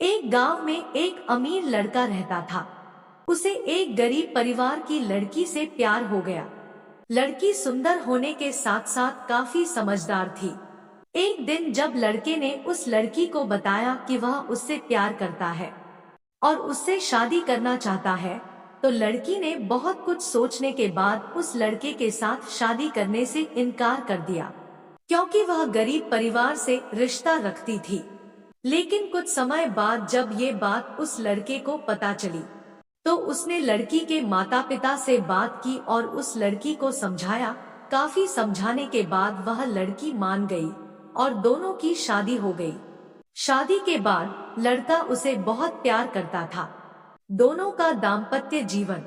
एक गांव में एक अमीर लड़का रहता था। उसे एक गरीब परिवार की लड़की से प्यार हो गया। लड़की सुंदर होने के साथ साथ काफी समझदार थी। एक दिन जब लड़के ने उस लड़की को बताया कि वह उससे प्यार करता है और उससे शादी करना चाहता है, तो लड़की ने बहुत कुछ सोचने के बाद उस लड़के के साथ शादी करने से इनकार कर दिया, क्योंकि वह गरीब परिवार से रिश्ता रखती थी। लेकिन कुछ समय बाद जब ये बात उस लड़के को पता चली, तो उसने लड़की के माता पिता से बात की और उस लड़की को समझाया। काफी समझाने के बाद वह लड़की मान गई और दोनों की शादी हो गई। शादी के बाद लड़का उसे बहुत प्यार करता था। दोनों का दाम्पत्य जीवन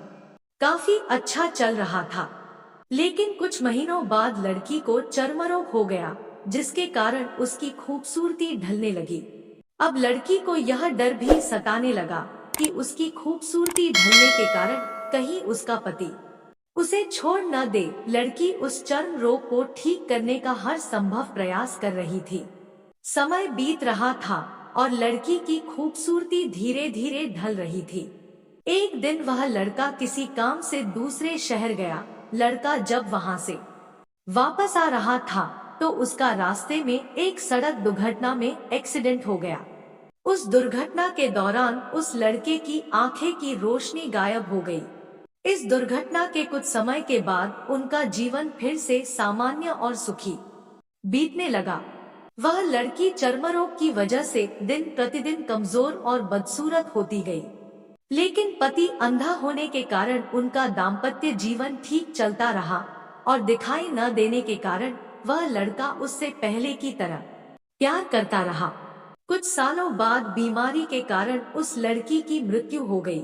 काफी अच्छा चल रहा था। लेकिन कुछ महीनों बाद लड़की को चर्मरोग हो गया, जिसके कारण उसकी खूबसूरती ढलने लगी। अब लड़की को यह डर भी सताने लगा कि उसकी खूबसूरती ढलने के कारण कहीं उसका पति उसे छोड़ न दे। लड़की उस चर्म रोग को ठीक करने का हर संभव प्रयास कर रही थी। समय बीत रहा था और लड़की की खूबसूरती धीरे धीरे ढल रही थी। एक दिन वह लड़का किसी काम से दूसरे शहर गया। लड़का जब वहां से वापस आ रहा था, तो उसका रास्ते में एक सड़क दुर्घटना में एक्सीडेंट हो गया। उस दुर्घटना के दौरान उस लड़के की आंखें की रोशनी गायब हो गई। इस दुर्घटना के कुछ समय के बाद उनका जीवन फिर से सामान्य और सुखी बीतने लगा। वह लड़की चर्मरोग की वजह से दिन प्रतिदिन कमजोर और बदसूरत होती गई। लेकिन पति अंधा होने के कारण उनका दाम्पत्य जीवन ठीक चलता रहा और दिखाई न देने के कारण वह लड़का उससे पहले की तरह प्यार करता रहा। कुछ सालों बाद बीमारी के कारण उस लड़की की मृत्यु हो गई।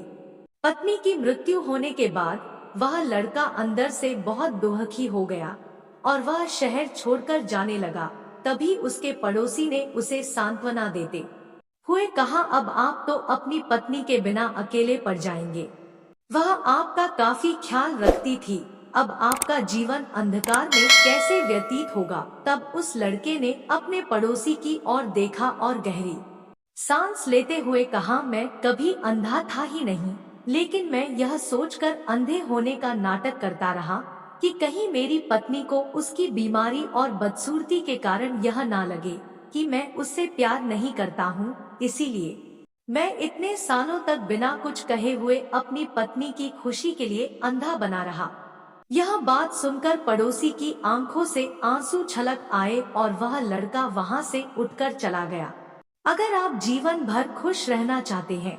पत्नी की मृत्यु होने के बाद वह लड़का अंदर से बहुत दुखी हो गया और वह शहर छोड़कर जाने लगा। तभी उसके पड़ोसी ने उसे सांत्वना देते हुए कहा, अब आप तो अपनी पत्नी के बिना अकेले पड़ जाएंगे। वह आपका काफी ख्याल रखती थी। अब आपका जीवन अंधकार में कैसे व्यतीत होगा। तब उस लड़के ने अपने पड़ोसी की ओर देखा और गहरी सांस लेते हुए कहा, मैं कभी अंधा था ही नहीं, लेकिन मैं यह सोचकर अंधे होने का नाटक करता रहा कि कहीं मेरी पत्नी को उसकी बीमारी और बदसूरती के कारण यह ना लगे कि मैं उससे प्यार नहीं करता हूँ। इसीलिए मैं इतने सालों तक बिना कुछ कहे हुए अपनी पत्नी की खुशी के लिए अंधा बना रहा। यह बात सुनकर पड़ोसी की आंखों से आंसू छलक आए और वह लड़का वहां से उठकर चला गया। अगर आप जीवन भर खुश रहना चाहते हैं,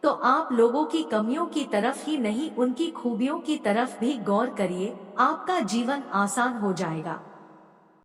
तो आप लोगों की कमियों की तरफ ही नहीं, उनकी खूबियों की तरफ भी गौर करिए। आपका जीवन आसान हो जाएगा।